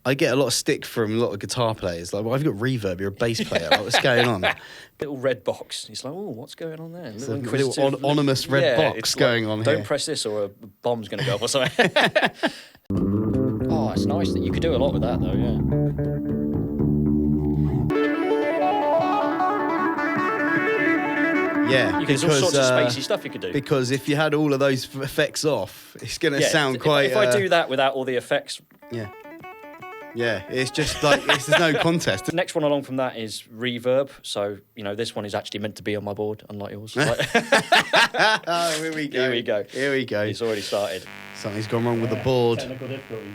I get a lot of stick from a lot of guitar players. Like, well, I've got reverb. You're a bass player. Like, what's going on? Little red box. He's like, oh, what's going on there? It's a little anonymous red box going on here. here. Don't press this or a bomb's going to go off or something. Oh, it's nice that you could do a lot with that, though, yeah. Yeah, there's all sorts of spacey stuff you could do. Because if you had all of those effects off, it's going to sound quite... If I do that without all the effects... Yeah, it's just like, there's no contest. The next one along from that is reverb. So, this one is actually meant to be on my board, unlike yours. Oh, here we go. Here we go. It's already started. Something's gone wrong with the board. Technical difficulties.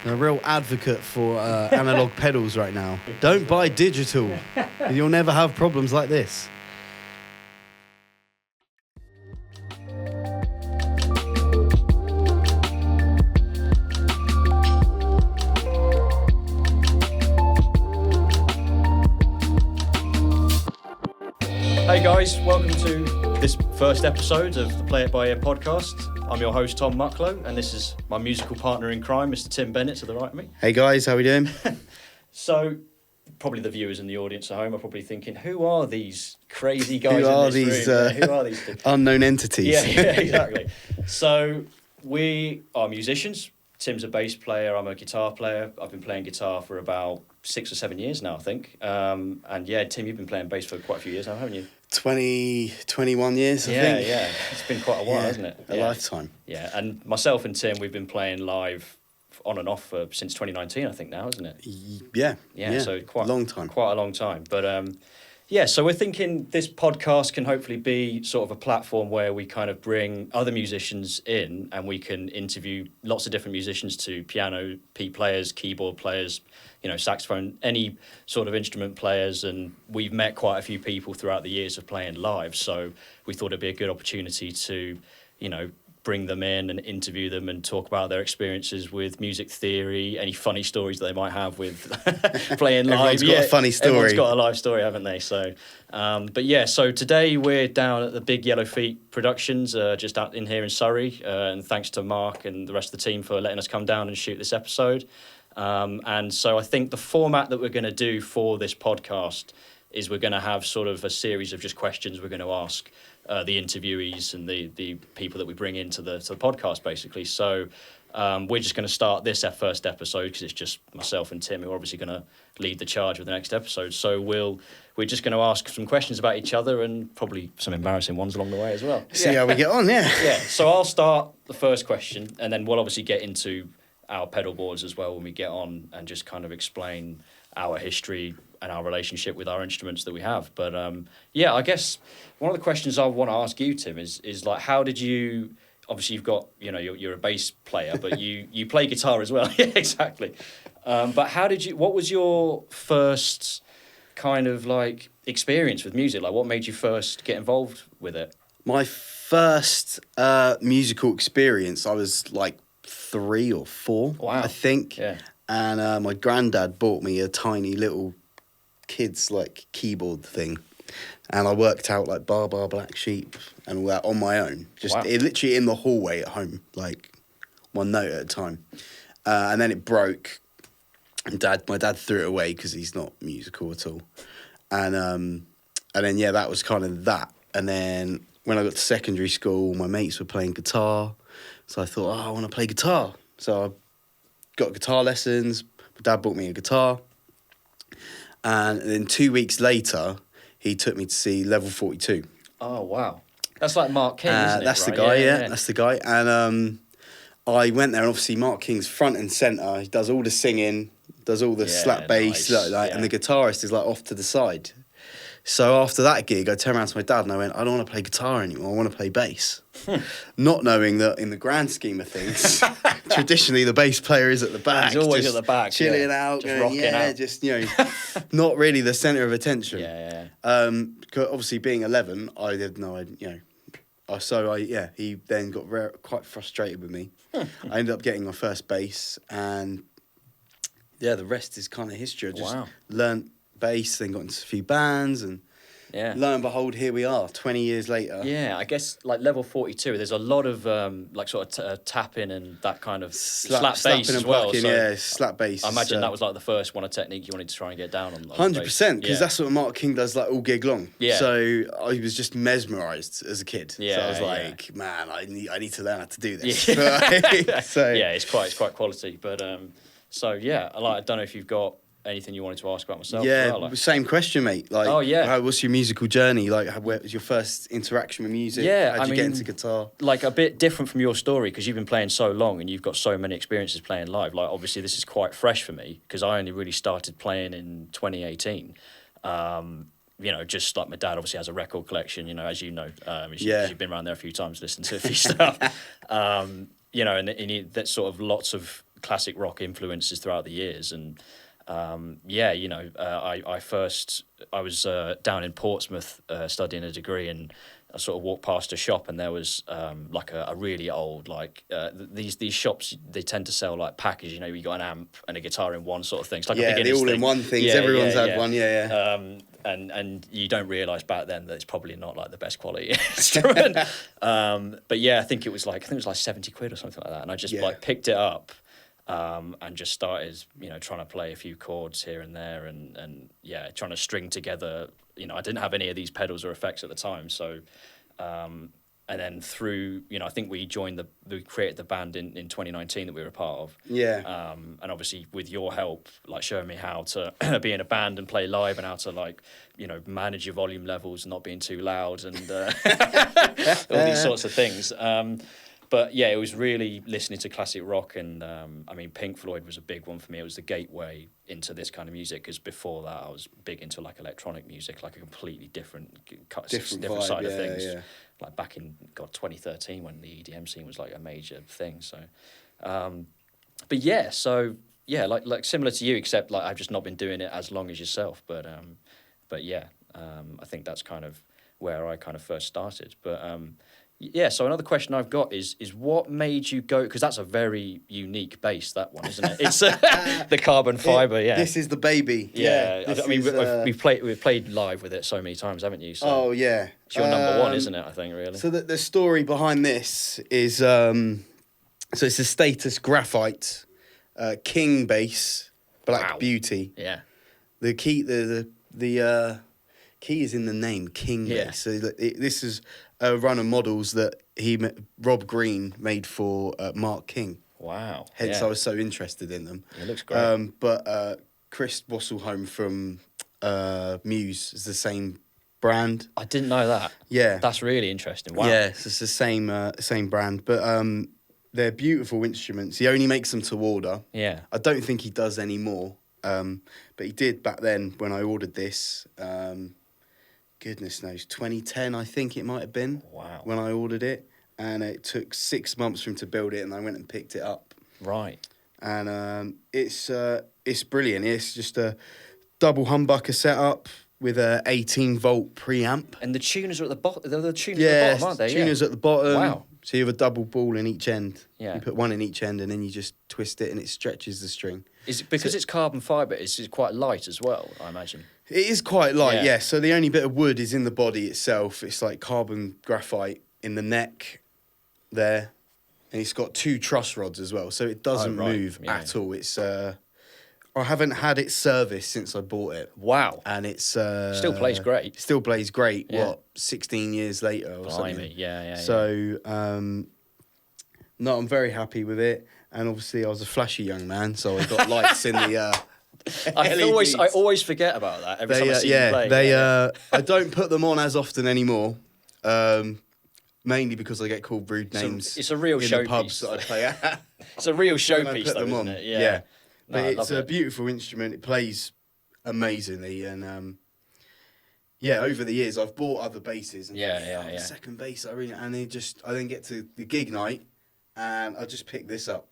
I'm a real advocate for analog pedals right now. Don't buy digital. You'll never have problems like this. Hey guys, welcome to this first episode of the Play It By Ear podcast. I'm your host Tom Mucklow, and this is my musical partner in crime, Mr. Tim Bennett, to the right of me. Hey guys, how we doing? So, probably the viewers in the audience at home are probably thinking, who are these crazy guys who are in this these, room? Who are these two? Unknown entities. Yeah, exactly. So, we are musicians. Tim's a bass player, I'm a guitar player. I've been playing guitar for about 6 or 7 years now, I think. And yeah, Tim, you've been playing bass for quite a few years now, haven't you? 21 years, I think. Yeah. It's been quite a while, hasn't it? A lifetime. Yeah, and myself and Tim, we've been playing live on and off since 2019, I think now, isn't it? Yeah. So quite a long time. Quite a long time. But so we're thinking this podcast can hopefully be sort of a platform where we kind of bring other musicians in and we can interview lots of different musicians, to piano players, keyboard players, saxophone, any sort of instrument players. And we've met quite a few people throughout the years of playing live. So we thought it'd be a good opportunity to, bring them in and interview them and talk about their experiences with music theory, any funny stories that they might have with playing live. Everyone's got a funny story. Everyone's got a live story, haven't they? So, so today we're down at the Big Yellow Feet Productions, just out in here in Surrey. And thanks to Mark and the rest of the team for letting us come down and shoot this episode. And so I think the format that we're going to do for this podcast is we're going to have sort of a series of just questions we're going to ask the interviewees and the people that we bring into the podcast, basically. So we're just going to start this first episode because it's just myself and Tim who are obviously going to lead the charge with the next episode. So we're just going to ask some questions about each other and probably some embarrassing ones along the way as well. See how we get on, yeah. Yeah, so I'll start the first question and then we'll obviously get into our pedal boards as well when we get on and just kind of explain our history and our relationship with our instruments that we have. But I guess one of the questions I want to ask you, Tim, is like, how did you, obviously you've got, you're a bass player, but you play guitar as well. Yeah, exactly. But what was your first kind of like experience with music? Like what made you first get involved with it? My first musical experience, I was like 3 or 4, wow. I think. Yeah. And my granddad bought me a tiny little kids like keyboard thing, and I worked out like Bar Black Sheep and all that on my own, literally in the hallway at home, like one note at a time. And then it broke, and my dad threw it away because he's not musical at all. And then that was kind of that. And then when I got to secondary school, my mates were playing guitar, so I thought, I want to play guitar. So I got guitar lessons. My dad bought me a guitar. And then 2 weeks later, he took me to see Level 42. Oh, wow. That's like Mark King, isn't it? That's the guy, yeah. That's the guy. And I went there, and obviously Mark King's front and centre. He does all the singing, does all the slap bass, nice. And the guitarist is like off to the side. So after that gig, I turned around to my dad and I went, I don't want to play guitar anymore, I want to play bass. Not knowing that in the grand scheme of things, traditionally the bass player is at the back. He's always at the back. Chilling out. Just rocking out. Just, not really the centre of attention. Yeah. Obviously being 11, I did no, he then got quite frustrated with me. I ended up getting my first bass, and the rest is kind of history. I just learnt bass, then got into a few bands, and Yeah. lo and behold, here we are, 20 years later. Yeah, I guess like level 42, there's a lot of like sort of tapping and that kind of slap bass as well. Plucking, so yeah, slap bass. I imagine that was like the first one, a technique you wanted to try and get down on. 100%, because that's what Mark King does like all gig long. Yeah. So I was just mesmerised as a kid. Yeah, so I was like, man, I need to learn how to do this. Yeah. So yeah, it's quite quality. But so yeah, I don't know if you've got anything you wanted to ask about myself. yeah, as well, like. same question, mate. Like, Oh, yeah. what's your musical journey? Like, where was your first interaction with music? Yeah, how'd you get into guitar? Like a bit different from your story because you've been playing so long and you've got so many experiences playing live. Like obviously this is quite fresh for me because I only really started playing in 2018. You know, just like my dad obviously has a record collection, you know, as you know, you've been around there a few times, listened to a few stuff, you know, and that's sort of lots of classic rock influences throughout the years. And yeah, you know, I was down in Portsmouth studying a degree, and I sort of walked past a shop, and there was like a really old, like these shops, they tend to sell like packages, you know, you got an amp and a guitar in one sort of thing. It's like a the beginner's all-in-one things. Everyone's had one, and you don't realise back then that it's probably not like the best quality instrument. But yeah, I think it was like 70 quid or something like that, and I just like picked it up. And just started, you know, trying to play a few chords here and there, and yeah, trying to string together. You know, I didn't have any of these pedals or effects at the time, so and then through, you know, I think we created the band in 2019 that we were a part of. Yeah. And obviously with your help, like showing me how to be in a band and play live, and how to like, you know, manage your volume levels and not being too loud and all these sorts of things. But yeah, it was really listening to classic rock, and I mean, Pink Floyd was a big one for me. It was the gateway into this kind of music, because before that I was big into like electronic music, like a completely different vibe, side of things. Yeah. Like back in 2013 when the EDM scene was like a major thing. So, but yeah, so yeah, like similar to you, except like I've just not been doing it as long as yourself. But yeah, I think that's kind of where I kind of first started. But yeah, so another question I've got is what made you go, because that's a very unique bass, that one, isn't it? It's the carbon fibre, yeah. This is the baby. Yeah, I mean, we've played live with it so many times, haven't you? So oh, yeah. It's your number one, isn't it, I think, really? So the story behind this is, so it's a Status Graphite King bass, Black Beauty. Yeah. The key is in the name, King bass. So this is a run of models that Rob Green made for Mark King. Wow. Hence, I was so interested in them. It looks great. But Chris Wasselholm from Muse is the same brand. I didn't know that. Yeah. That's really interesting. Wow. Yeah, so it's the same brand. But they're beautiful instruments. He only makes them to order. Yeah. I don't think he does anymore. But he did back then when I ordered this. Goodness knows, 2010, I think it might have been. Wow. When I ordered it. And it took 6 months for him to build it, and I went and picked it up. Right. And it's brilliant. It's just a double humbucker setup with a 18-volt preamp. And the tuners are at the bottom. The tuners at the bottom, aren't they? Tuners at the bottom. Wow. So you have a double ball in each end. Yeah. You put one in each end, and then you just twist it, and it stretches the string. Is it because it's carbon fibre? It's quite light as well, I imagine. It is quite light, yeah. So the only bit of wood is in the body itself. It's like carbon graphite in the neck there. And it's got 2 truss rods as well. So it doesn't move at all. It's I haven't had it serviced since I bought it. Wow. And it's still plays great. Still plays great. Yeah. What, 16 years later or something? Yeah. So no, I'm very happy with it. And obviously I was a flashy young man, so I got lights in the I always forget about that every time I see you play. I don't put them on as often anymore, mainly because I get called rude names. It's a real in showpiece. The pubs that I play at. It's a real showpiece, though, them isn't on. it? Yeah. No, but it's a beautiful instrument. It plays amazingly, and over the years I've bought other basses. And the second bass, I then get to the gig night, and I just pick this up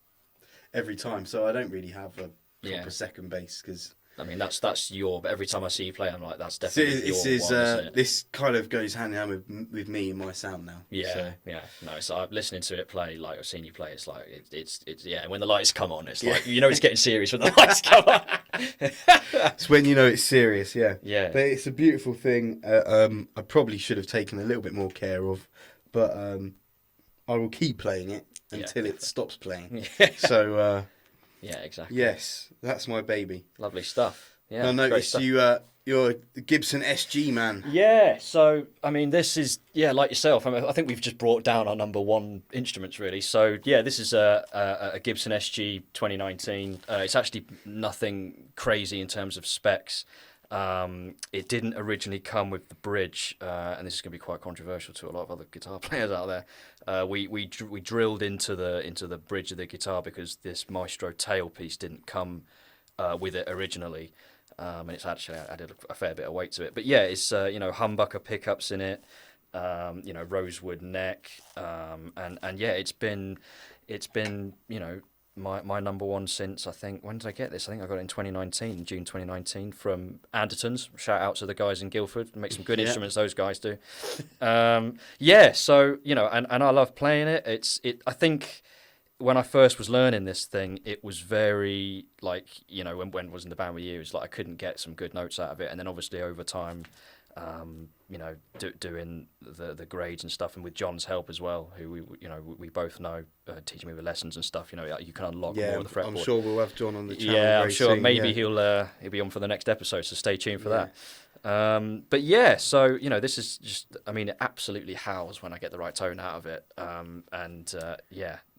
every time. So I don't really have a proper second bass, because I mean, that's your. But every time I see you play, I'm like, that's definitely this your is one, isn't it? this kind of goes hand in hand with me and my sound now. Yeah, so. yeah. No, so I'm listening to it play. Like I've seen you play. It's like it's yeah. And when the lights come on, it's like it's getting serious when the lights come on. It's when you know it's serious. Yeah. Yeah. But it's a beautiful thing. I probably should have taken a little bit more care of, but I will keep playing it until it stops playing. So. Yeah, exactly. Yes, that's my baby. Lovely stuff. Yeah. I noticed you're the Gibson SG man. Yeah. So I mean, this is like yourself. I think we've just brought down our number one instruments really. So yeah, this is a Gibson SG 2019. It's actually nothing crazy in terms of specs. It didn't originally come with the bridge, and this is going to be quite controversial to a lot of other guitar players out there. We drilled into the bridge of the guitar because this Maestro tailpiece didn't come with it originally, and it's actually added a fair bit of weight to it. But yeah, it's humbucker pickups in it, rosewood neck, and yeah, it's been my number one since, I think, when did I get this? I think I got it in 2019, June 2019, from Anderton's. Shout out to the guys in Guildford. Make some good instruments, those guys do. So, and I love playing it. I think when I first was learning this thing, it was very, like, when I was in the band with you, it's like I couldn't get some good notes out of it. And then obviously over time, doing the grades and stuff, and with John's help as well, who we both know, teaching me with lessons and stuff. You can unlock more of the fretboard. I'm sure we'll have John on the channel. Yeah, I'm sure. Soon, maybe he'll be on for the next episode, so stay tuned for that. But yeah, so this is just. I mean, it absolutely howls when I get the right tone out of it.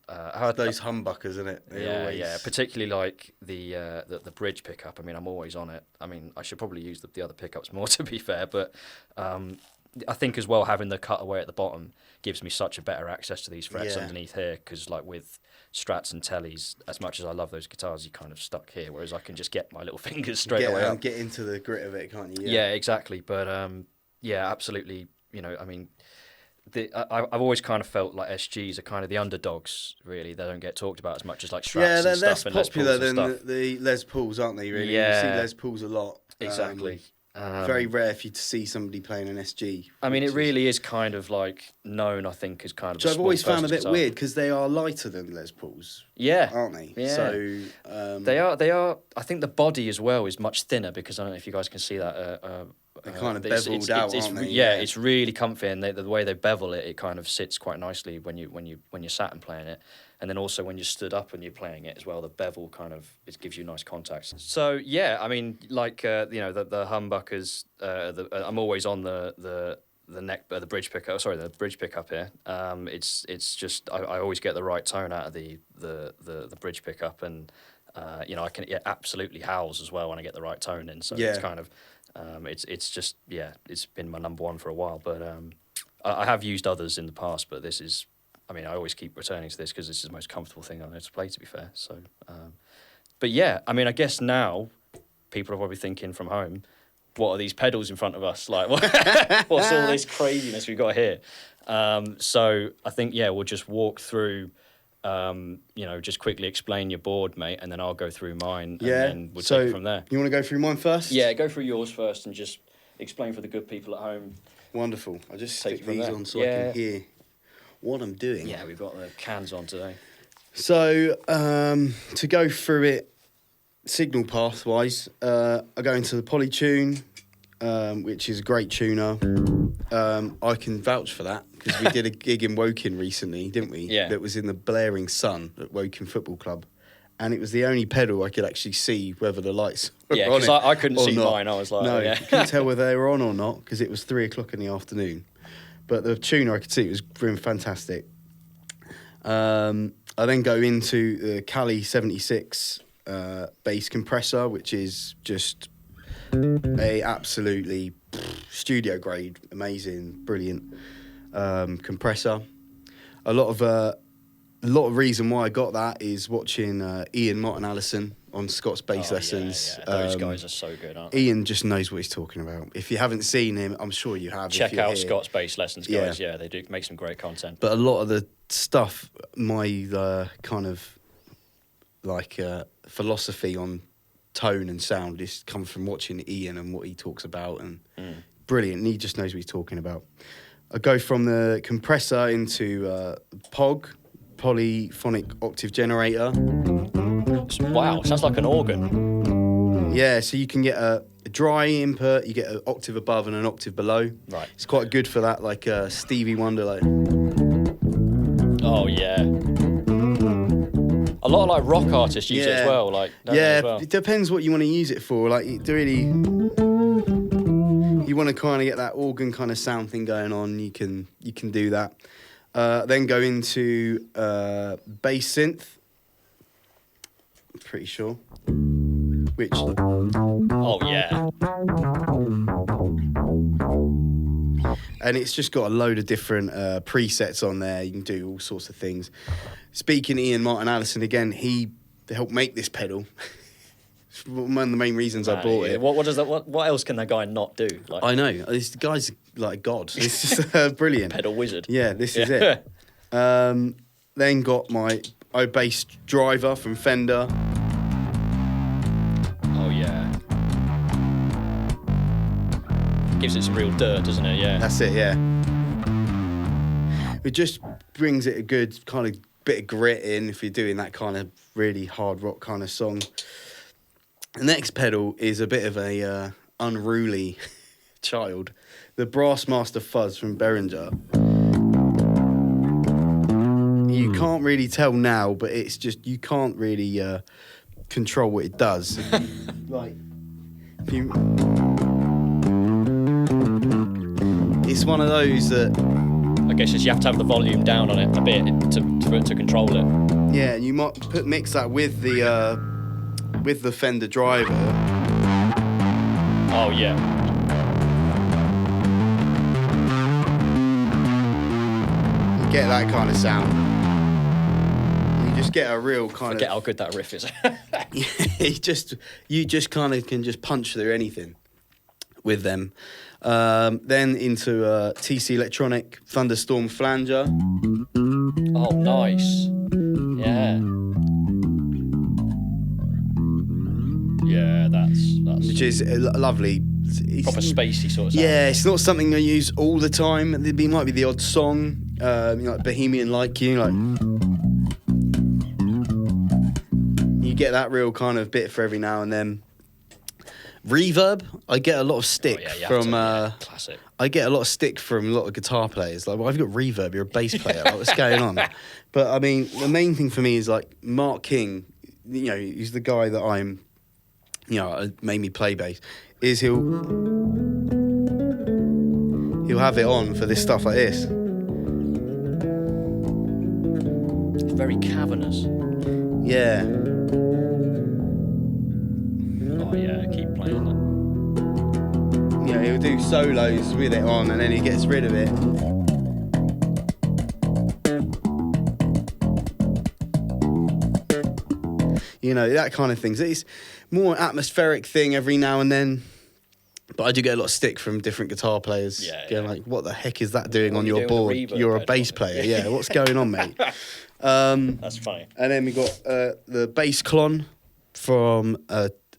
Those humbuckers, isn't it? Yeah. Particularly like the bridge pickup. I mean, I'm always on it. I mean, I should probably use the other pickups more, to be fair. But I think as well, having the cutaway at the bottom gives me such a better access to these frets underneath here. Because like with Strats and Tellys, as much as I love those guitars, you're kind of stuck here. Whereas I can just get my little fingers straight away up. Get into the grit of it, can't you? Yeah, exactly. But absolutely. I mean. I've always kind of felt like SGs are kind of the underdogs, really. They don't get talked about as much as like Strats and stuff. Yeah, they're less popular than the Les Pauls, aren't they, really? Yeah. You see Les Pauls a lot. Exactly. Very rare for you to see somebody playing an SG. I mean, it really is kind of like known, I think, as kind of Which I've always found a bit weird, because they are lighter than Les Pauls. Yeah. Aren't they? Yeah. So, They are. I think the body as well is much thinner, because I don't know if you guys can see that. They're kind of beveled out, aren't they? Yeah, it's really comfy, and the way they bevel it, it kind of sits quite nicely when you're sat and playing it, and then also when you're stood up and you're playing it as well. The bevel kind of gives you nice contacts. So yeah, I mean, like the humbuckers. I'm always on the neck, the bridge pickup. Sorry, the bridge pickup here. It's just I always get the right tone out of the bridge pickup, and it absolutely howls as well when I get the right tone in. So it's kind of. It's just it's been my number one for a while, but I have used others in the past, but this is, I mean, I always keep returning to this because this is the most comfortable thing I know to play, to be fair. So, but yeah, I mean, I guess now people are probably thinking from home, what are these pedals in front of us? Like, what's all this craziness we've got here? So I think we'll just walk through. Just quickly explain your board, mate, and then I'll go through mine, and then we'll take it from there. You want to go through mine first? Yeah, go through yours first and just explain for the good people at home. Wonderful. I'll just Take stick these on so I can hear what I'm doing. Yeah, we've got the cans on today. So, to go through it signal path-wise, I go into the Polytune, which is a great tuner. I can vouch for that, because we did a gig in Woking recently, didn't we? Yeah. That was in the blaring sun at Woking Football Club. And it was the only pedal I could actually see whether the lights were on it. Yeah, because I couldn't see not. mine. I was like, I couldn't tell whether they were on or not, because it was 3 o'clock in the afternoon. But the tuner I could see, it was really fantastic. I then go into the Cali 76 bass compressor, which is just a absolutely studio grade, amazing, brilliant compressor. A lot of reason why I got that is watching Ian Mott and Allison on Scott's Bass Lessons. Yeah. Those guys are so good, aren't they? Ian just knows what he's talking about. If you haven't seen him, I'm sure you have. Check out Scott's Bass Lessons, guys. Yeah, they do make some great content. But a lot of the stuff, my kind of like philosophy on tone and sound is come from watching Ian and what he talks about, and brilliant. And he just knows what he's talking about. I go from the compressor into polyphonic octave generator. Wow, sounds like an organ. Yeah, so you can get a dry input, you get an octave above and an octave below. Right. It's quite good for that, like Stevie Wonder, like. Oh yeah. A lot of like rock artists use it as well. Like as well. It depends what you want to use it for. Like, it really, you want to kind of get that organ kind of sound thing going on. You can do that. Then go into bass synth. I'm pretty sure. Which. Oh yeah. And it's just got a load of different presets on there. You can do all sorts of things. Speaking of Ian Martin Allison again, he helped make this pedal. It's one of the main reasons I bought it. What does that? What else can that guy not do? Like, I know, this guy's like God. It's just brilliant. Pedal wizard. Yeah, this is it. Then got my bass driver from Fender. Oh yeah. Gives it some real dirt, doesn't it? Yeah. That's it. Yeah. It just brings it a good kind of bit of grit in if you're doing that kind of really hard rock kind of song. The next pedal is a bit of a unruly child. The Brassmaster Fuzz from Behringer. You can't really tell now, but it's just, you can't really control what it does. Like, if you... It's one of those that... I guess you have to have the volume down on it a bit to control it. Yeah, you might mix that with the Fender driver. Oh yeah. You get that kind of sound. You just get a real kind Forget how good that riff is. you just kind of can just punch through anything with them. Then into TC Electronic Thunderstorm Flanger. Oh, nice. Yeah. Yeah, that's which is lovely. It's proper spacey sort of sound. Yeah, it's not something I use all the time. There might be the odd song, like Bohemian Like You, like you get that real kind of bit for every now and then. Reverb, I get a lot of stick from. Classic. I get a lot of stick from a lot of guitar players. Like, well, I've got reverb. You're a bass player. Like, what's going on? But I mean, the main thing for me is like Mark King. You know, he's the guy that I'm. You know, made me play bass. Is he'll have it on for this stuff like this. It's very cavernous. Yeah. Oh yeah, keep playing it. You know, he'll do solos with it on, and then he gets rid of it. You know, that kind of thing. So it's more atmospheric thing every now and then. But I do get a lot of stick from different guitar players. Going like, what the heck is that doing on your board? You're a bass player. Yeah, what's going on, mate? That's funny. And then we got the bass clon from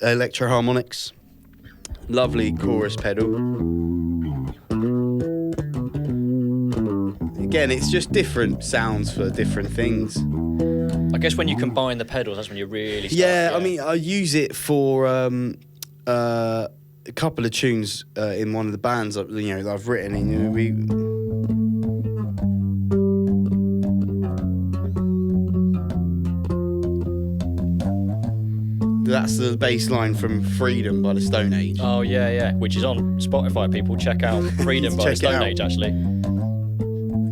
Electro Harmonics. Lovely chorus pedal. Again, it's just different sounds for different things. I guess when you combine the pedals, that's when you really start. Yeah, I mean, I use it for a couple of tunes in one of the bands that I've written. And, that's the bass line from Freedom by the Stone Age. Oh yeah, yeah, which is on Spotify. People check out Freedom by the Stone Age. Actually,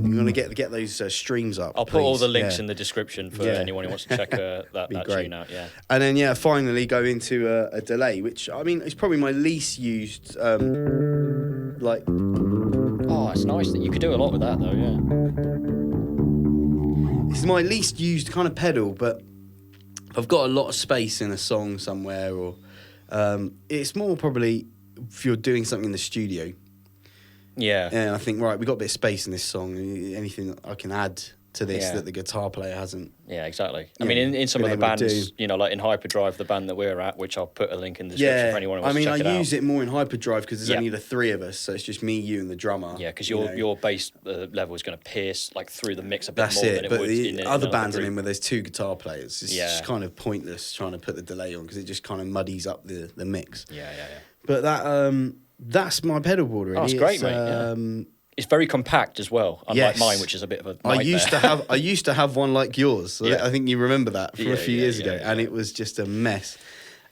you're gonna get those streams up. I'll put all the links in the description for anyone who wants to check that tune out. Yeah. And then finally go into a delay, which I mean is probably my least used. Like. Oh, it's nice that you could do a lot with that though. Yeah. It's my least used kind of pedal, but I've got a lot of space in a song somewhere, or it's more probably if you're doing something in the studio. Yeah. And I think, right, we've got a bit of space in this song. Anything that I can add to this Yeah. that the guitar player hasn't. Yeah, exactly. I Yeah, mean, in some of the been able to bands, do. you know, like in HyperDrive, the band that we're at, which I'll put a link in the description for anyone who wants to check it out. I use it more in HyperDrive because there's Yeah. only the three of us, so it's just me, you, and the drummer. Yeah, because you know. your bass level is going to pierce like through the mix a bit That's more it. than it But would the in other another bands I'm group. in where there's two guitar players, it's Yeah. just kind of pointless trying to put the delay on because it just kind of muddies up the mix. Yeah. But that's my pedalboard really. Oh, it's great, It's, mate. Yeah. It's very compact as well, unlike Yes. mine, which is a bit of a nightmare. I used to have one like yours. So Yeah. I think you remember that from a few years ago, yeah. and it was just a mess.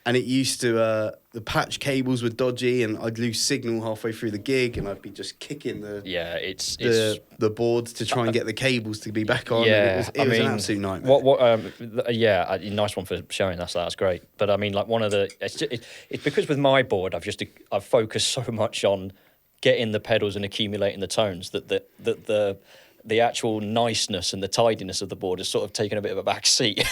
And it used to the patch cables were dodgy, and I'd lose signal halfway through the gig, and I'd be just kicking the board to try and get the cables to be back on. Yeah, and it was an absolute nightmare. Nice one for showing us. That's great. But I mean, like one of the it's because with my board, I've focused so much on getting the pedals and accumulating the tones that the actual niceness and the tidiness of the board has sort of taken a bit of a back seat.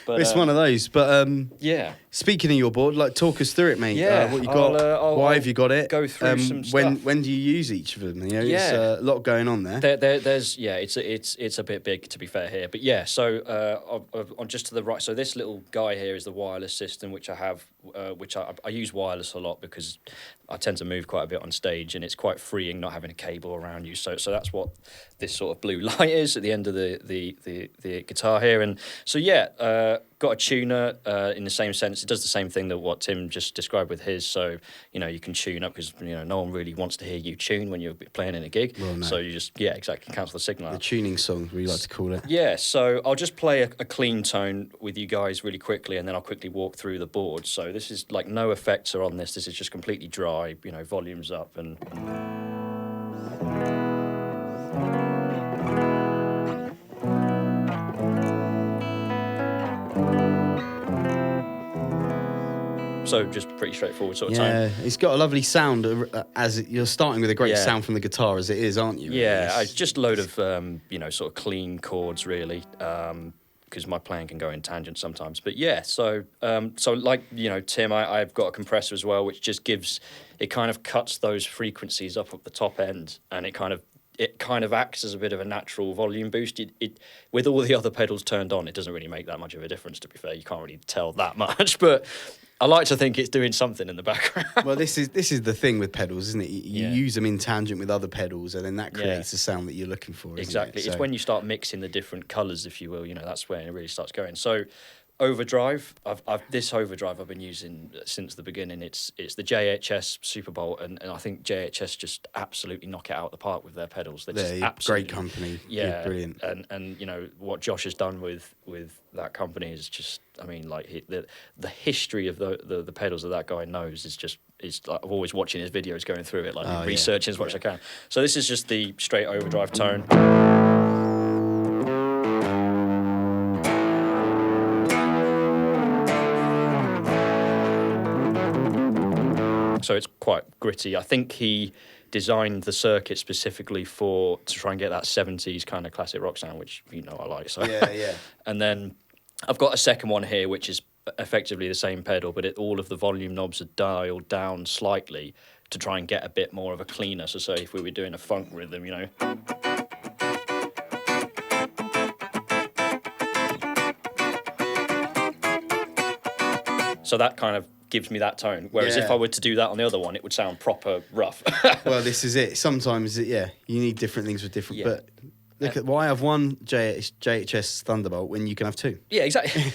But, it's one of those. But yeah. speaking of your board, like talk us through it, mate. Yeah, what you got? Why have you got it? Go through some stuff. When do you use each of them? You know, Yeah. it's a lot going on there. There's it's a bit big to be fair here, but yeah. So on just to the right, so this little guy here is the wireless system, which I have, which I use wireless a lot because I tend to move quite a bit on stage, and it's quite freeing not having a cable around you. So that's what this sort of blue light is at the end of the guitar here, and so yeah. Got a tuner in the same sense. It does the same thing that what Tim just described with his. So, you know, you can tune up because, you know, no one really wants to hear you tune when you're playing in a gig. Well, no. So you just, exactly, cancel the signal The out. tuning song, we like to call it. Yeah, so I'll just play a clean tone with you guys really quickly, and then I'll quickly walk through the board. So this is like no effects are on this. This is just completely dry, you know, volumes up and... So just pretty straightforward sort of tone. Yeah, it's got a lovely sound you're starting with a great sound from the guitar as it is, aren't you? Yeah, just a load of, you know, sort of clean chords really, because my playing can go in tangents sometimes. But yeah, so like, you know, Tim, I've got a compressor as well, which just it kind of cuts those frequencies up at the top end, and it kind of acts as a bit of a natural volume boost. It with all the other pedals turned on, it doesn't really make that much of a difference, to be fair. You can't really tell that much, but I like to think it's doing something in the background. Well, this is the thing with pedals, isn't it? You use them in tangent with other pedals, and then that creates the sound that you're looking for. Exactly. Isn't it? It's when you start mixing the different colours, if you will, you know, that's when it really starts going. So overdrive, this overdrive I've been using since the beginning. It's the JHS Superbolt, and I think JHS just absolutely knock it out of the park with their pedals. They're just absolutely great company. Yeah, brilliant. And you know what Josh has done with that company is just, I mean, like the history of the pedals that guy knows is just. It's like I'm always watching his videos, going through it, like researching as much as I can. So this is just the straight overdrive tone. So it's quite gritty. I think he designed the circuit specifically to try and get that 70s kind of classic rock sound, which, you know, I like. So Yeah. And then I've got a second one here, which is effectively the same pedal, but all of the volume knobs are dialed down slightly to try and get a bit more of a cleaner. So say if we were doing a funk rhythm, you know. So that kind of gives me that tone. Whereas if I were to do that on the other one, it would sound proper rough. Well, this is it. Sometimes, you need different things with different... Yeah. But look at why have one JHS Thunderbolt when you can have two? Yeah, exactly.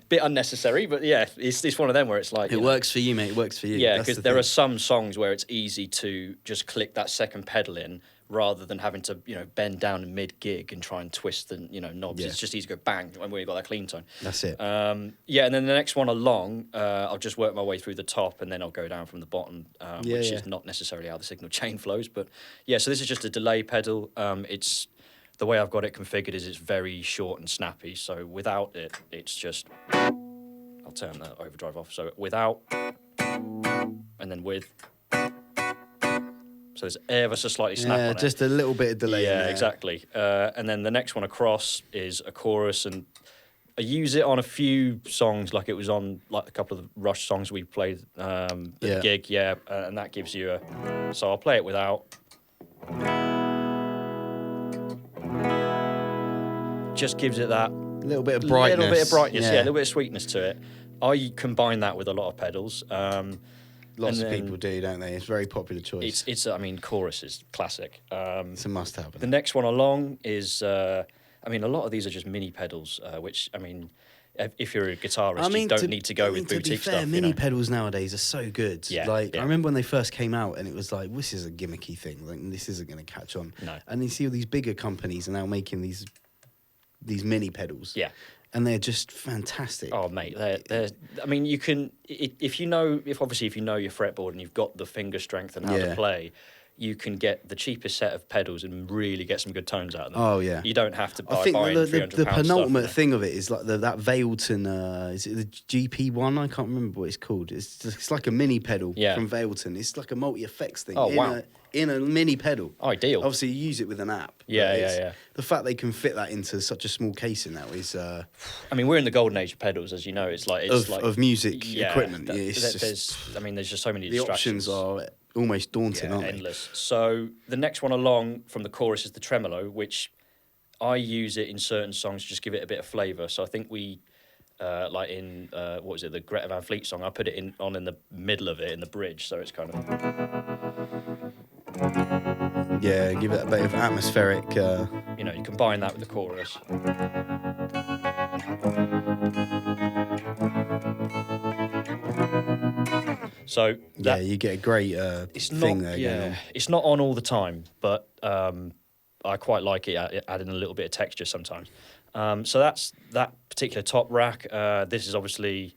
Bit unnecessary, but yeah, it's one of them where it's like... It works for you, mate. It works for you. Yeah, because there are some songs where it's easy to just click that second pedal in rather than having to, you know, bend down in mid-gig and try and twist the, you know, knobs. Yeah. It's just easy to go bang when you've got that clean tone. That's it. Yeah, and then the next one along, I'll just work my way through the top and then I'll go down from the bottom, which is not necessarily how the signal chain flows. But yeah, so this is just a delay pedal. It's the way I've got it configured is it's very short and snappy. So without it, it's just... I'll turn the overdrive off. So without, and then with... So there's ever so slightly snap on it. Just a little bit of delay. Yeah, exactly. And then the next one across is a chorus, and I use it on a few songs, like it was on like a couple of the Rush songs we played at the gig, and that gives you a... So I'll play it without. just gives it that little bit of brightness. Yeah, a little bit of sweetness to it. I combine that with a lot of pedals. Lots of people do, don't they? It's a very popular choice. It's I mean, chorus is classic. It's a must-have. The next one along is, I mean, a lot of these are just mini pedals, which, I mean, if you're a guitarist, you don't need to go with boutique stuff. Mini pedals nowadays are so good. Yeah, I remember when they first came out, and it was like, this is a gimmicky thing. Like, this isn't going to catch on. No. And you see all these bigger companies are now making these mini pedals. Yeah. And they're just fantastic. Oh, mate, they're. I mean, you can if you know your fretboard and you've got the finger strength and how to play, you can get the cheapest set of pedals and really get some good tones out of them. Oh yeah, you don't have to buy. I think the penultimate stuff, thing of it is like that Vailton. Is it the GP1? I can't remember what it's called. It's like a mini pedal from Vailton. It's like a multi effects thing. Oh wow. In a mini pedal. Ideal. Obviously, you use it with an app. Yeah. The fact they can fit that into such a small casing now is. I mean, we're in the golden age of pedals, as you know. It's like of music equipment. There's just so many the distractions. Options are almost daunting, aren't endless. So the next one along from the chorus is the tremolo, which I use it in certain songs to just give it a bit of flavour. So I think we. Like in what was it, the Greta Van Fleet song? I put it in the middle of it in the bridge, so it's kind of give it a bit of atmospheric. You combine that with the chorus. So you get a great thing there going on. It's not on all the time, but I quite like it adding a little bit of texture sometimes. So that's that particular top rack. This is obviously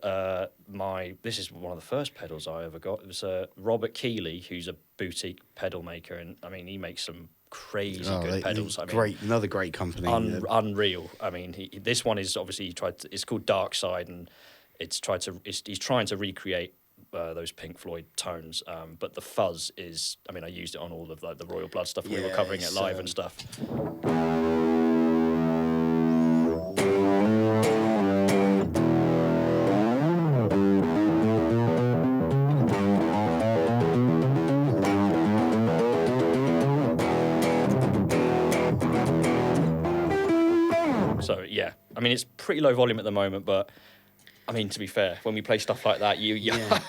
this is one of the first pedals I ever got. It was Robert Keeley, who's a boutique pedal maker, and I mean he makes some crazy good pedals. Another great company. Unreal. I mean, this one is obviously it's called Dark Side, and he's trying to recreate those Pink Floyd tones, but the fuzz is. I mean, I used it on all of the Royal Blood stuff. We were covering it live and stuff. So yeah, I mean it's pretty low volume at the moment, but I mean to be fair, when we play stuff like that,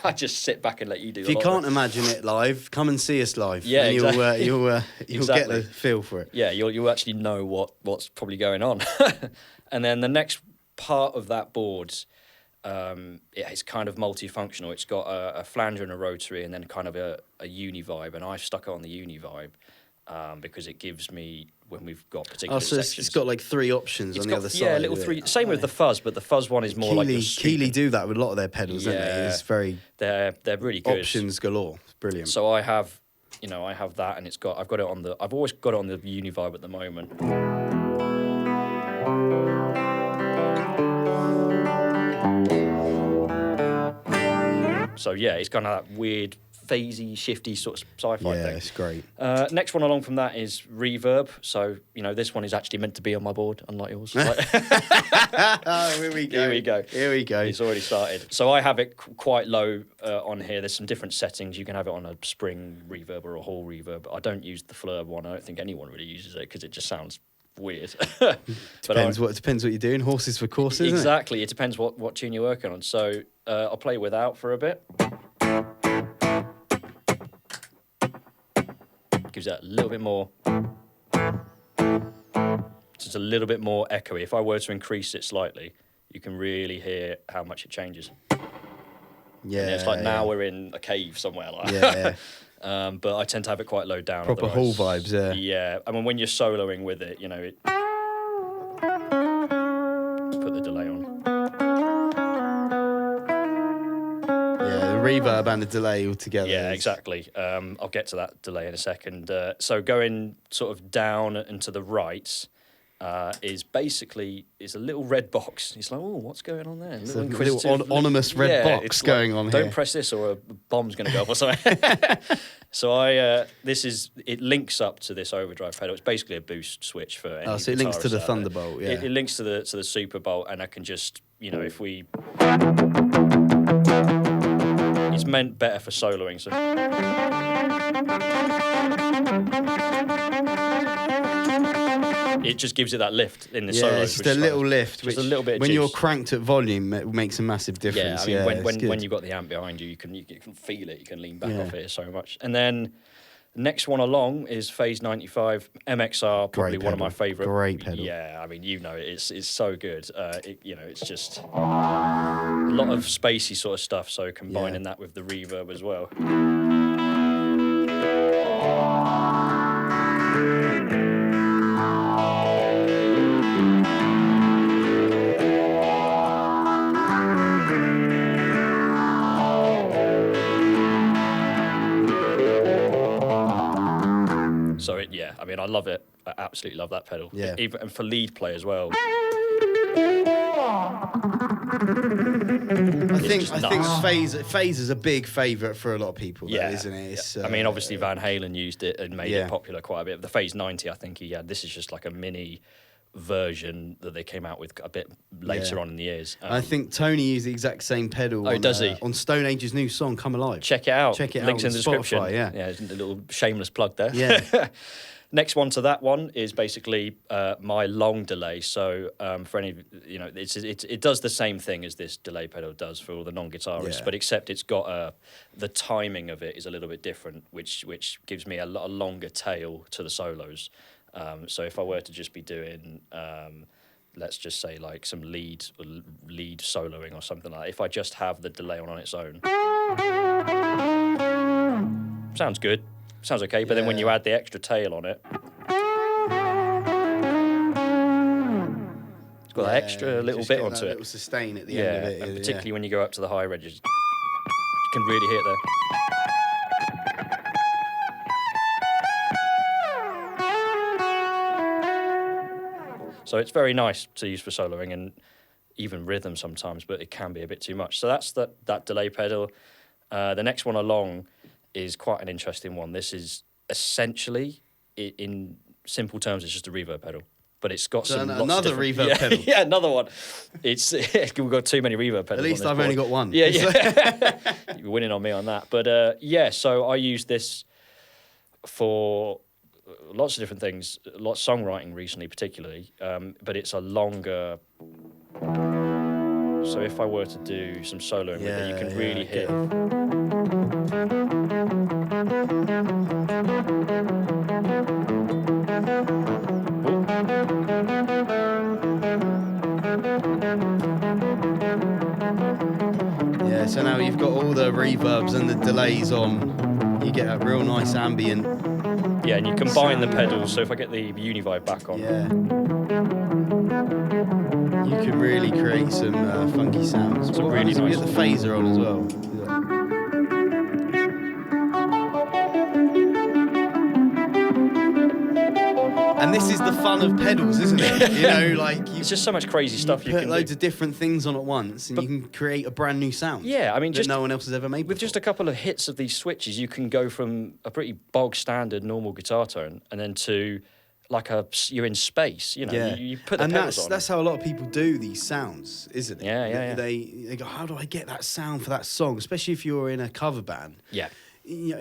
I just sit back and let you do. If you can't imagine it live, come and see us live. Yeah, and exactly. You'll get the feel for it. Yeah, you'll actually know what's probably going on. And then the next part of that board, it's kind of multifunctional. It's got a flanger and a rotary, and then kind of a uni vibe. And I've stuck it on the uni vibe because it gives me. When we've got particular sections. It's got like 3 options on the other side. Yeah, little 3. Same with the fuzz, but the fuzz one is more like Keeley do that with a lot of their pedals, don't they? It's very. They're really good. Options galore. It's brilliant. So I have that, and I've always got it on the Univibe at the moment. So yeah, it's kind of that weird, phasey, shifty sort of sci-fi thing. Yeah, it's great. Next one along from that is reverb. So, this one is actually meant to be on my board, unlike yours. Here we go. It's already started. So I have it quite low on here. There's some different settings. You can have it on a spring reverb or a hall reverb. I don't use the Fleur one. I don't think anyone really uses it because it just sounds weird. Depends what you're doing. Horses for courses. Exactly. It depends what tune you're working on. So I'll play without for a bit. Gives that a little bit more. Just a little bit more echoey. If I were to increase it slightly, you can really hear how much it changes. Yeah, it's like now we're in a cave somewhere. Like but I tend to have it quite low down. Proper hall vibes, yeah. Yeah, I mean when you're soloing with it, it. Let's put the delay on. Reverb and the delay all together. Yeah, exactly. I'll get to that delay in a second. So going sort of down and to the right is basically a little red box. It's like, oh, what's going on there? It's a little anonymous red box going on here. Don't press this or a bomb's going to go off or something. So it links up to this overdrive pedal. It's basically a boost switch for any so it links to the Thunderbolt, yeah. It links to the Superbolt, and I can just, if we... It's meant better for soloing, so... it just gives it that lift in the Yeah, solos. it's just a little lift, which a little bit of when juice. you're cranked at volume, it makes a massive difference. Yeah, I mean, it's when good. you've got the amp behind you, you can feel it. You can lean back off it so much. And then the next one along is Phase 95 MXR, probably one of my favourite. Great pedal. Yeah, I mean, it's so good. It's just a lot of spacey sort of stuff. So combining that with the reverb as well. So I mean, I love it. I absolutely love that pedal. Yeah. Even and for lead play as well. I think Phase is a big favourite for a lot of people, though, isn't it? It's, I mean, obviously Van Halen used it and made it popular quite a bit. The Phase 90, I think he had. This is just like a mini version that they came out with a bit later on in the years. I think Tony used the exact same pedal. Does he? On Stone Age's new song, Come Alive. Check it out. Links in the description. Spotify, yeah, a little shameless plug there. Yeah. Next one to that one is basically my long delay. So for any, it does the same thing as this delay pedal does for all the non-guitarists, but except it's got the timing of it is a little bit different, which gives me a longer tail to the solos. So if I were to just be doing, let's just say like some lead soloing or something like that, if I just have the delay on its own, sounds good. Sounds okay, but then when you add the extra tail on it, it's got that extra little bit onto it. Little sustain at the end of it. And particularly when you go up to the high registers, you can really hear it there. So it's very nice to use for soloing and even rhythm sometimes, but it can be a bit too much. So that's that delay pedal. The next one along is quite an interesting one. This is essentially, in simple terms, it's just a reverb pedal, but it's got another reverb pedal. Yeah, another one. It's we've got too many reverb pedals. At least I've only got one. Yeah. You're winning on me on that, but so I use this for lots of different things, lots of songwriting recently, particularly. But it's a longer. So if I were to do some soloing with it, you can really hear. Yeah, so now you've got all the reverbs and the delays on. You get a real nice ambient. Yeah, and you combine the pedals. So if I get the Univibe back on. Yeah. You can really create some funky sounds. It's really nice. You get the phaser on as well. And this is the fun of pedals, isn't it? It's just so much crazy stuff you put can loads do. of different things on at once, and you can create a brand new sound. Yeah, I mean, that no one else has ever made. With just a couple of hits of these switches, you can go from a pretty bog standard normal guitar tone, and then to like you're in space. You put the pedals on. And that's how a lot of people do these sounds, isn't it? Yeah. They go, how do I get that sound for that song? Especially if you're in a cover band. Yeah.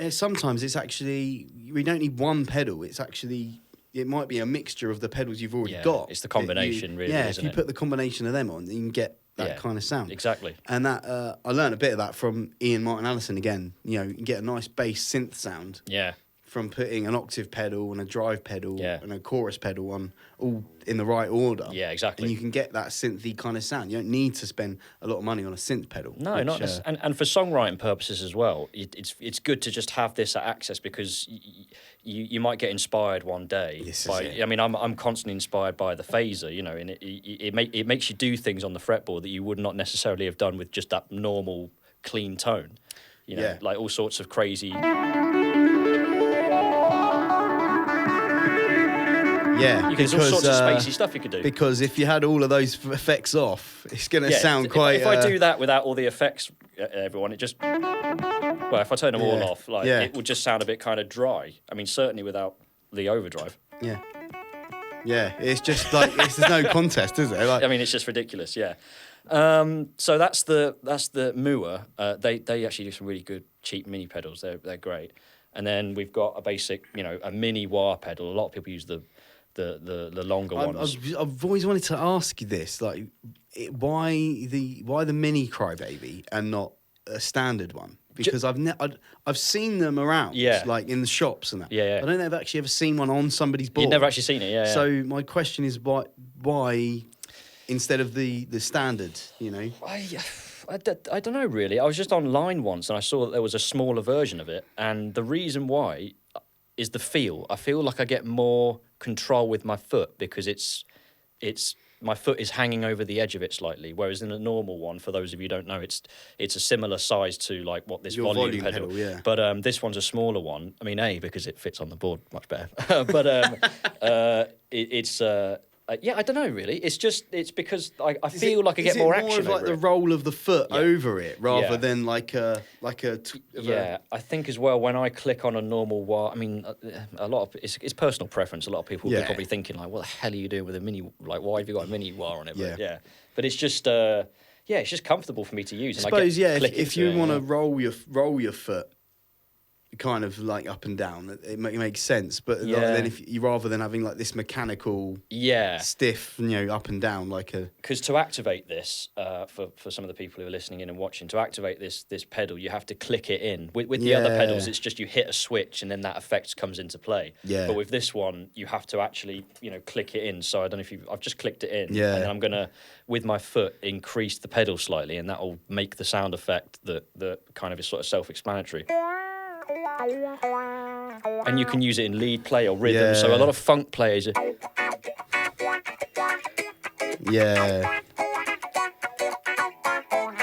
Sometimes it's actually we don't need one pedal. It's actually. It might be a mixture of the pedals you've already got. It's the combination, really. Yeah, isn't if you put the combination of them on, you can get that kind of sound. Exactly. And that I learned a bit of that from Ian Martin Allison again. You can get a nice bass synth sound. Yeah. From putting an octave pedal and a drive pedal and a chorus pedal on all in the right order. Yeah, exactly. And you can get that synthy kind of sound. You don't need to spend a lot of money on a synth pedal. No, not necessarily. And for songwriting purposes as well, it's good to just have this at access because you might get inspired one day. I mean, I'm constantly inspired by the phaser, and it makes you do things on the fretboard that you would not necessarily have done with just that normal clean tone. Like all sorts of crazy. Yeah, there's all sorts of spacey stuff you could do. Because if you had all of those effects off, it's going to sound quite... If I do that without all the effects, everyone, it just... Well, if I turn them all off, it would just sound a bit kind of dry. I mean, certainly without the overdrive. Yeah. Yeah, it's just like... there's no contest, is there? I mean, it's just ridiculous, yeah. So that's the Mua. They actually do some really good cheap mini pedals. They're great. And then we've got a basic, a mini wah pedal. A lot of people use the the longer ones. I've always wanted to ask you this, like, why the mini Crybaby and not a standard one? Because I've seen them around, like in the shops and that. Yeah. I don't know if I've actually ever seen one on somebody's board. You've never actually seen it, yeah. So my question is, why instead of the standard? You know, I don't know really. I was just online once and I saw that there was a smaller version of it, and the reason why is the feel. I feel like I get more control with my foot because it's my foot is hanging over the edge of it slightly, whereas in a normal one, for those of you who don't know, it's a similar size to like what this volume pedal. Yeah. But this one's a smaller one. I mean, because it fits on the board much better. But I don't know really. It's because I feel like I get more action. Is it more of like the roll of the foot over it rather than like a I think as well when I click on a normal wire. I mean, a lot of it's personal preference. A lot of people will be probably thinking like, "What the hell are you doing with a mini? Like, why have you got a mini wire on it?" But, but it's just it's just comfortable for me to use. I suppose if you want to roll your foot kind of like up and down, it makes sense. But then if you rather than having like this mechanical stiff, up and down like a, because to activate this for some of the people who are listening in and watching, to activate this pedal you have to click it in. With the other pedals it's just you hit a switch and then that effect comes into play. But with this one you have to actually click it in. So I don't know if I've just clicked it in and then I'm gonna with my foot increase the pedal slightly and that'll make the sound effect that kind of is sort of self-explanatory. And you can use it in lead play or rhythm. So a lot of funk players.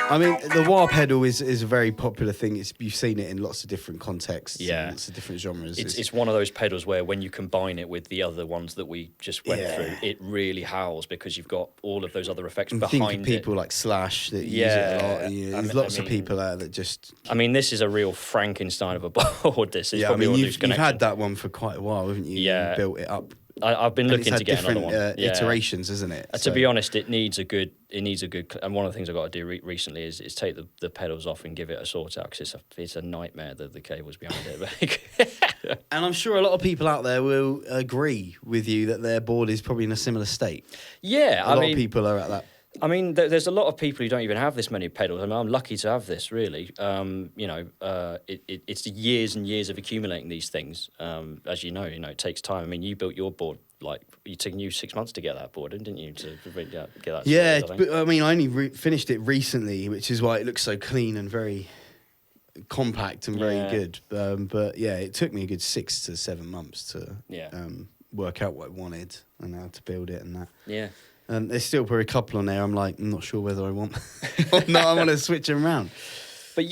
I mean, the wah pedal is a very popular thing. You've seen it in lots of different contexts, lots of different genres. It's one of those pedals where when you combine it with the other ones that we just went through, it really howls because you've got all of those other effects behind it. Think of people like Slash that use it a lot. There's lots of people out that just... I mean, this is a real Frankenstein of a board, this. It's you've had that one for quite a while, haven't you? Yeah. You built it up. I've been looking to get another one. Iterations, isn't it? To be honest, it needs a good. And one of the things I've got to do recently is take the pedals off and give it a sort out because it's a nightmare the cables behind it. And I'm sure a lot of people out there will agree with you that their board is probably in a similar state. Yeah, a lot of people are at that. I mean, there's a lot of people who don't even have this many pedals. I mean, I'm lucky to have this, really. It's years and years of accumulating these things. As you know, it takes time. I mean, you built your board, it took you 6 months to get that board, didn't you, to get that? Yeah, but I mean, I only finished it recently, which is why it looks so clean and very compact and very good. But it took me a good 6 to 7 months to work out what I wanted and how to build it and that. Yeah. There's still probably a couple on there. I'm not sure whether I want or not. I want to switch them around. But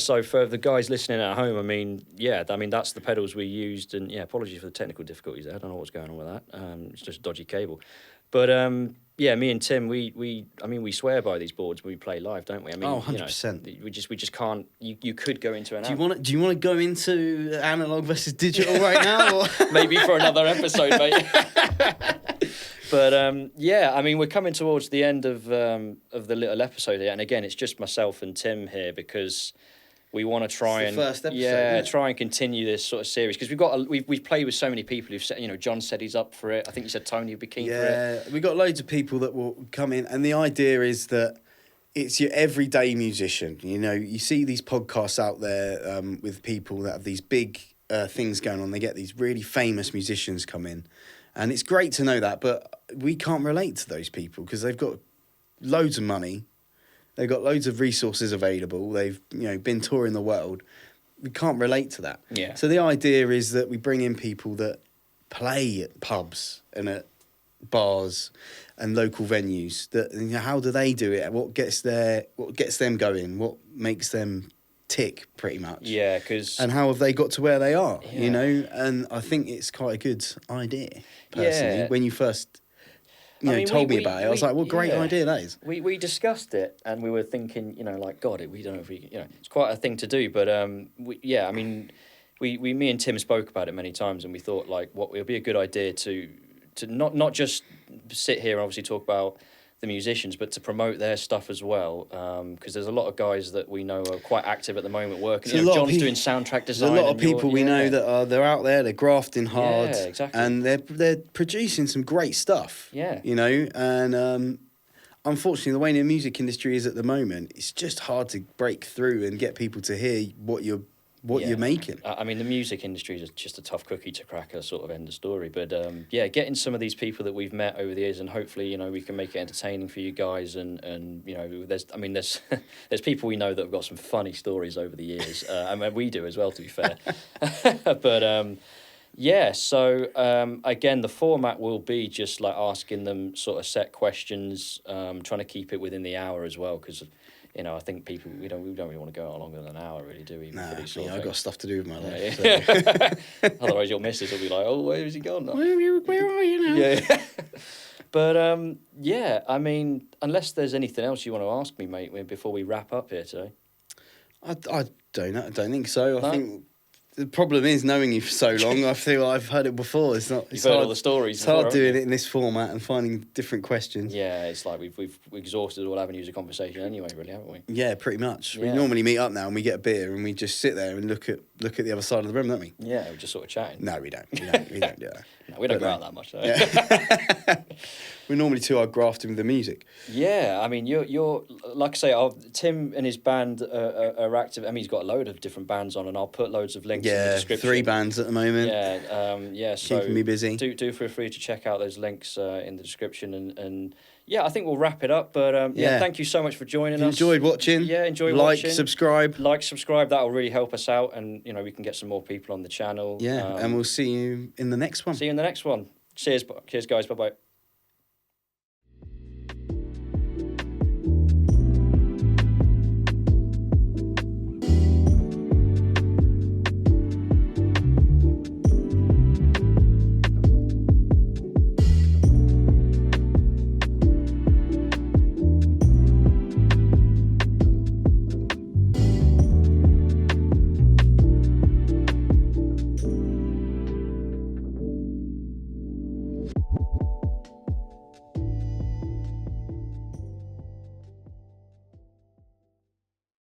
so for the guys listening at home, I mean, that's the pedals we used. And apologies for the technical difficulties there. I don't know what's going on with that. It's just a dodgy cable. But me and Tim, we swear by these boards when we play live, don't we? I mean, 100%. We just can't. You could go into an. Do you want to go into analog versus digital right now? Or? Maybe for another episode, mate. But I mean, we're coming towards the end of the little episode here, and again, it's just myself and Tim here because we want to try and first episode, try and continue this sort of series because we've played with so many people who've said, John said he's up for it. I think you said Tony would be keen for it. Yeah, we got loads of people that will come in, and the idea is that it's your everyday musician. You see these podcasts out there with people that have these big things going on. They get these really famous musicians come in. And it's great to know that, but we can't relate to those people because they've got loads of money. They've got loads of resources available. They've, been touring the world. We can't relate to that. Yeah. So the idea is that we bring in people that play at pubs and at bars and local venues. That how do they do it? What gets them going? What makes them tick, pretty much. Yeah, because... And how have they got to where they are, And I think it's quite a good idea, personally. Yeah. When you first, told me about it, I was like, what great idea that is. We discussed it, and we were thinking, God, we don't know if we... it's quite a thing to do, but, me and Tim spoke about it many times, and we thought, it would be a good idea to not just sit here and obviously talk about the musicians, but to promote their stuff as well, because there's a lot of guys that we know are quite active at the moment working. You know, John's doing soundtrack design. There's a lot of people we know that they're out there, they're grafting hard, yeah, exactly. and they're producing some great stuff. Yeah, you know, and unfortunately, the way the music industry is at the moment, it's just hard to break through and get people to hear what you're making. I mean, the music industry is just a tough cookie to crack, a sort of end of story. But yeah, getting some of these people that we've met over the years, and hopefully, you know, we can make it entertaining for you guys. And you know, there's there's people we know that have got some funny stories over the years. I mean, we do as well, to be fair. But yeah, so again, the format will be just like asking them sort of set questions, trying to keep it within the hour as well, because, you know, I think people, we don't really want to go on longer than an hour, really, do we? Nah, I've got stuff to do with my life. Yeah. So. Otherwise, your missus will be like, "Oh, where has he gone?" Where are you now? Yeah. But yeah, I mean, unless there's anything else you want to ask me, mate, before we wrap up here today. I don't know. I don't think so. I think the problem is knowing you for so long. I feel I've heard it before. It's not. You've heard all the stories. It's hard doing it in this format and finding different questions. Yeah, it's like we've exhausted all avenues of conversation anyway, really, haven't we? Yeah, pretty much. Yeah. We normally meet up now and we get a beer and we just sit there and look at the other side of the room, don't we? Yeah, we're just sort of chatting. No, we don't. We don't do that. No, we don't go out that much, though. Yeah. We're normally too hard grafting with the music. Yeah, I mean, you're like I say, Tim and his band are active. I mean, he's got a load of different bands on, and I'll put loads of links in the description. 3 bands at the moment. Yeah, so keeping me busy. Do feel free to check out those links in the description, and yeah, I think we'll wrap it up. But yeah, thank you so much for joining us. Enjoyed watching. Yeah, enjoy watching. Subscribe. That'll really help us out, and you know, we can get some more people on the channel. Yeah, and we'll see you in the next one. See you in the next one. Cheers guys. Bye bye.